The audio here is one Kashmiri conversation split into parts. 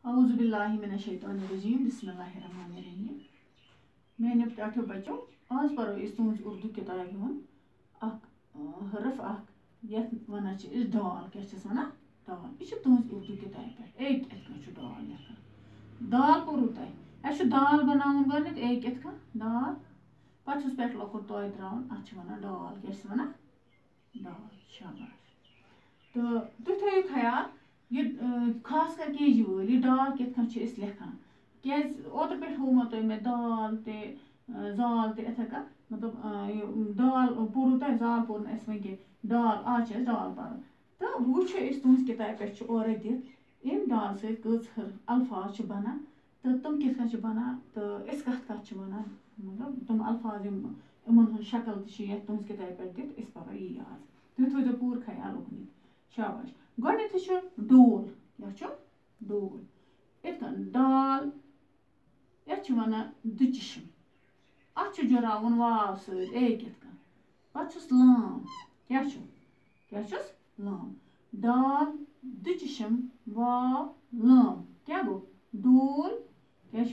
औज़ु बिल्लाहि मिनश शैतानिर रजीम बिस्मिल्लाहिर रहमानिर रहीम। मैंने पढ़ो बच्चों आज पढ़ो इस तुज उर्दू किताब हूँ हरफ यथ वन डाल क्या वन डाल यह तुज उर्दू किताब पे डाल लिखान दाल पोरू तह दाल बनावन गो एक दाल पे पे लकुट तोय त्रावन अत वन डाल क्या वन डाल शाबाश। तो तुम थो ख्याल यह खास कर केजी वल यह डाल कित लिखान क्या ओतर पे होमो तुम मे दाल ते जाल ते इथे कन मतलब दाल पोरू तह जाल पोर वन डाल आज डाल पढ़ तो वो तुज किताब पे और दिख अम डाल सर अल्फाज बनान तो तुम कित बनान तो कत वन मतलब तुम अल्फाज इन शक्ल तुज किताब पे दिख पढ़ो यी आज तुम थो पूर ख्याल उकन शाबाश। गो डोल क्या डोल इत डाल यह वन दुचिशम अत जुरावन वाव सत पस लाम क्या लाम डाल दुचिशम वाव लाम क्या गो डोल क्या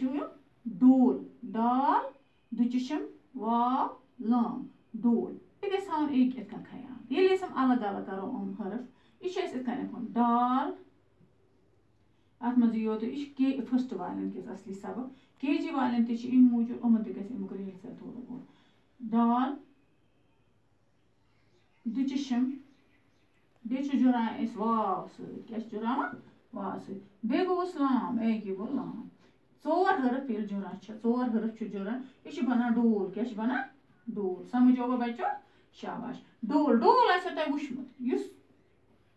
डोल डाल दुचिशम वाव लाम डोल ये गन एक ख्याल ये अलग अलग करो हरफ यह डाल अत मज योत यह फर्स्ट वाले असली सबक केजी वाले तम मूजूब अमन तमुक रिहर्सल थोड़ा बहुत डाल दुचिशम बे जुरान वाव क्या जुरान वाव बे गोस लाम यह गो लाम चोर हरफ ये जुरान चोर हरफ जुरान यह बनान डोल क्या बनान डोल समझोगा बच्चों शाबाश। डोल डोल तह वुचमुत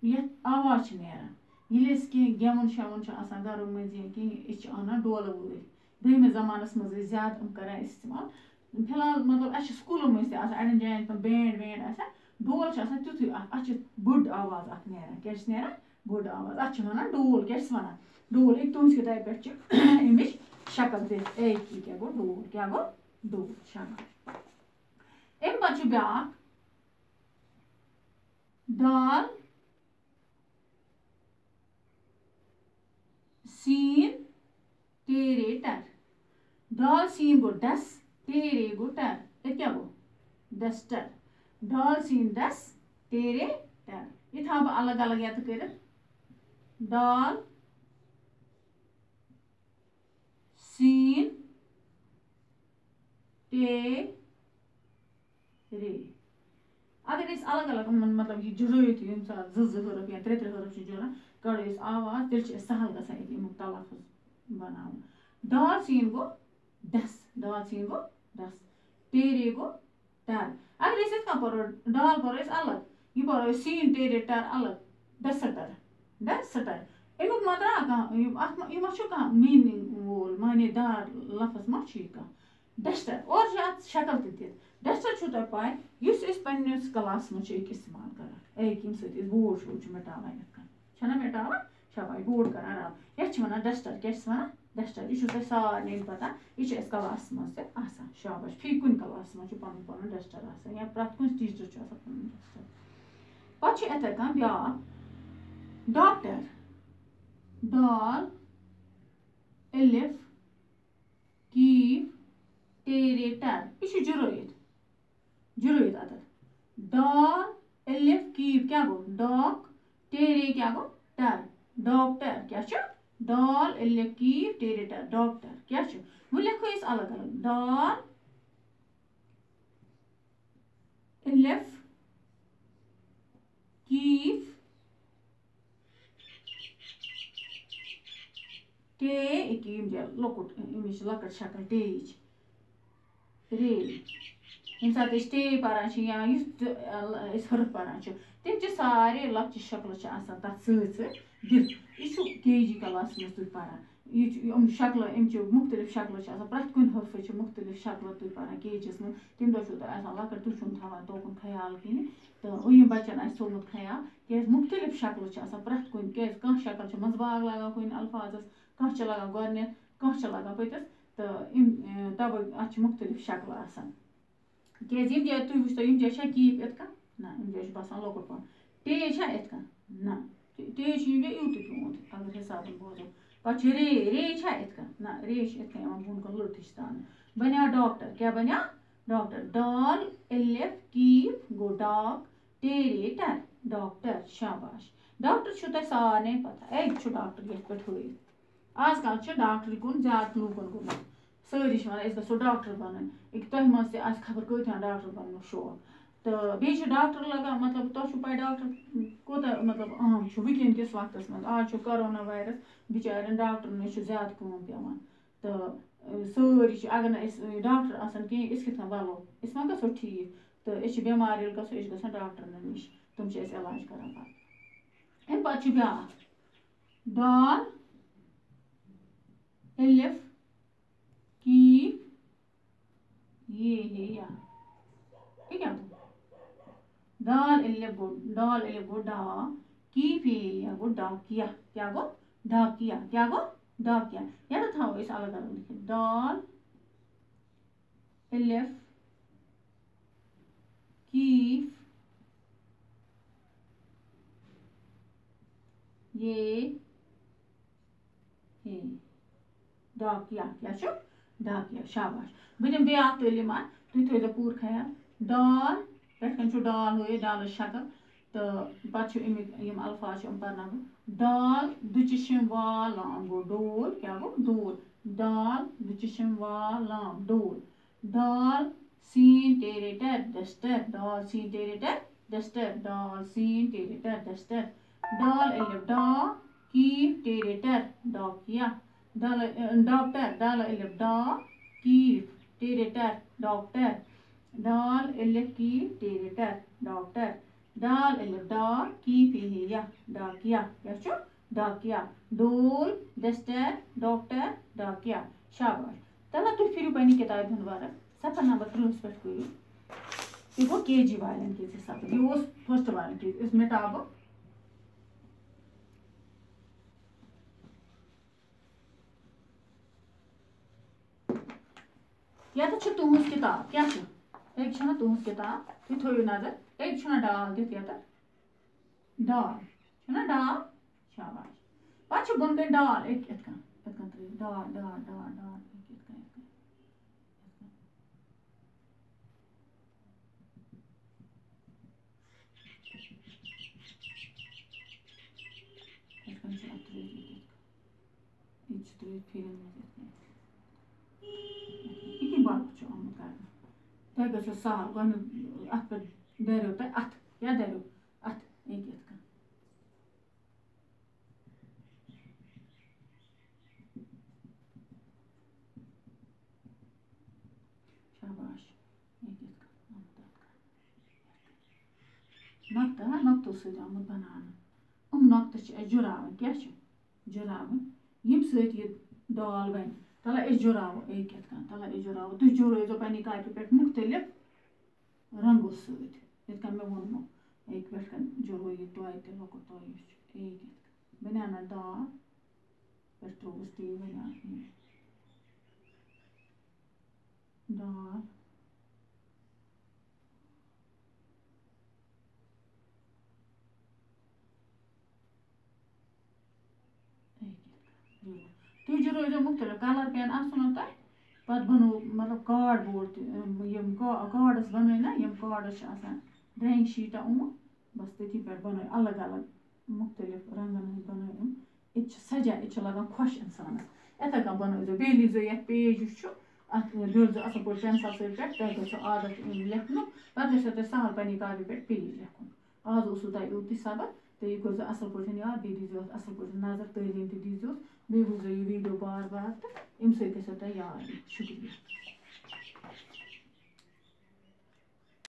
यह आवाज नान ये गेवन शेवन घर मज कह अना डोल वल ब्रह्म जमानस मज ज्यादा करान इस्तेमाल फिलहाल मतलब स्कूलों मज अड़न जायन बैंड वैंड डोल तुथु अत बड़ आवाज नान क्या बड़ आवाज अत वन डोल क्या वन डोल एक तुज किताब पे अमिच शक्ल दिख क्या गो डोल क्या गो डोल शाबाश। अम पे ब्या डाल सीन तेरे टर डाल सीन गो डस तेरे गो टर ये क्या गो डस्टर डाल सीन डस तेरे टर यह था अलग अलग यत कर डाल सीन तेरे अगर अलग अलग मतलब यह जुड़ित ये हरफ या त्रे हरफ जुड़ान कड़ो आवाज तेल सहल गम तलफ़ुज़ बना डाल सीन गो डस डाल सीन गो डस तेरे गो टर अगर पढ़ो डाल पढ़ो अलग यह पढ़ो सीन तेरे टर अलग डसटर डसटर अमुक मतलब यह मीनिंग वोल मानेदार लफ्ज़ मा डस्टर और अत शक्ल ति डस्टर तुम पाए पन्नस क्लास मज इस्तेमाल कर ये बोर्ड शोड मिटावान ये मिटावान शाबाश बोर्ड कर रब यह वन डस्टर क्या वन डस्टर यह सारे पता यह क्लास मज शाबाश फी कुन क्लास मज पन पन डस्टर या प्रत कुछ टीचर डस्टर पे इथे कन ब्या डॉक्टर डाल अलिफ कीफ तेरे टर यह जुड़ित अत डाल अलिफ कीफ क्या गो डॉक तेरे क्या गो टर डॉक्टर क्या डाल अलिफ कीफ तेरे टर डॉक्टर क्या वो लिखो इस अलग अलग डाल अलिफ कीफ टे लकुट लकट शक्ल टेज रे ये सात टे पान या हरफ पान तम सारे लक्च शक्ल तथ दिख यह केजी क्लास मज तुम पान शक्ल अम मुख्तलिफ शक्ल प्रत कुन हरफ मुख्तलिफ शक्ल तुम पान केजस मज तम दह लकट तुम थवान तोकुन ख्याल कह तो यम बच्चन थोमुत ख्याल क्या मुख्तलिफ शक्ल प्रत कुन क्या कह शक्ल मजबाग लगान कुन अल्फाजस कह लगान गोन कह लगान पतस तो तब अत मुख्तलिफ शक्ल क्या जाए तुम वो यम जाए कीफ इत ना यम जाए बसान लकुट पन टे इत ना तेज यूत प्यूंत अगर हिसाब बोजो पे रे इत ना रे इत बोन कन लुटिश तान बना डॉक्टर क्या बना डॉक्टर डाल एलिफ कीफ गो डॉग टेरे टर डॉक्टर शाबाश डॉक्टर तह सारे पता डॉक्टर ये पे आजकल डॉक्टर कुन ज्यादा लूकन गुमत सारी वन गो डॉक्टर बन तुह मज खबर कत्या डॉक्टर बन शौक तो बे डॉक्टर लगान मतलब तुम पे डॉक्टर कोता मतलब अहम वुकन किस वक्त मज आज कोरोना वायरस बिचार डॉक्टर ज्यादा कम पेवान तो सारी अगर डॉक्टर आसान कहें कित वलो मा गो ठीक तो बेमार गो गो डॉक्टर नश तुम इलाज कर अम पे ब्या डाल एलिफ कीफ ये या क्या डाल एलिफ गो डा कीफ ये गो डाकिया क्या गो डाकिया क्या गो डाकिया या तो था इस अलग अलग लिखे डाल एलिफ कीफ ये डाकिया क्या डाकिया शाबाश बह दिम बे तलीमान तुम थो पूर ख्याल डाल पे डाल हो डाल शक्ल तो पे अल्फाज पढ़ना डाल दुचिशम वालाम गो डोल क्या गो डोल डाल दुचिशम वालाम डोल डाल सीन टेरे टर डस्टर डाल सीन टेरे टर डस्टर डाल सीन टेरे टर डस्टर डाल एलिफ डा कीफ टेरे टर डाकिया डाल डॉक्टर डाल एलिफ डा कीफ टेरे टर डॉक्टर डाल एलिफ कीफ टेरे टर डॉक्टर डाल एलिफ डा कीफ या डाकिया क्या डाकिया डोल डस्टर डॉक्टर डाकिया शाबाश तला तुम फिर पे किताब हूं वर्क सफर नंबर 3 पे करू यह गो KG वालन के सफर यह फर्स्ट वालन के इस मिटाबो या तो तुहस किताब क्या एक तुहस किताब तुम थो नजर एक डाल दित ये डाल डाल शाबाश पे बोन कन डाल एक डाल डाल डाल डाल तह गो सहल गो अत पे दरो तह अत क्या दरो अत एक शाबाश नकत नकतो सत आमुत बनाना नकत जुरावन क्या जुरावन यम सत डाल बन तला जुरावो एक तला जुरावो तुम जुरो पे कापि पे मुख्तलिफ रंगों सत मे वोनमो एक पे जुरो यह टॉय तो लकुट टॉय एक बना दाल पे त्रोस ती बना दाल तुम जुरो मुख्तलिफ कलर पेन आसन तह पे बनो मतलब कार्ड बोर्ड कार्ड्स बन ना कार्ड्स ड्राइंग शीटा बस तथी पे बन अलग अलग मुख्तलिफ रंगन बन ये सजा ये लगान खुश इंसान इथे कन बनो बे लिखो ये पेज अत दिल असल पे पेंसिल सत पे गो आदत लिखन पे गो सहल पे कापी पे पेज लिखुन आज तह यूत सबक तो यह कर असल पे याद बे दीजो असल पे नजर तलीम तह दीजो बे वो वीडियो बार बार तो अम सत याद शुक्रिया।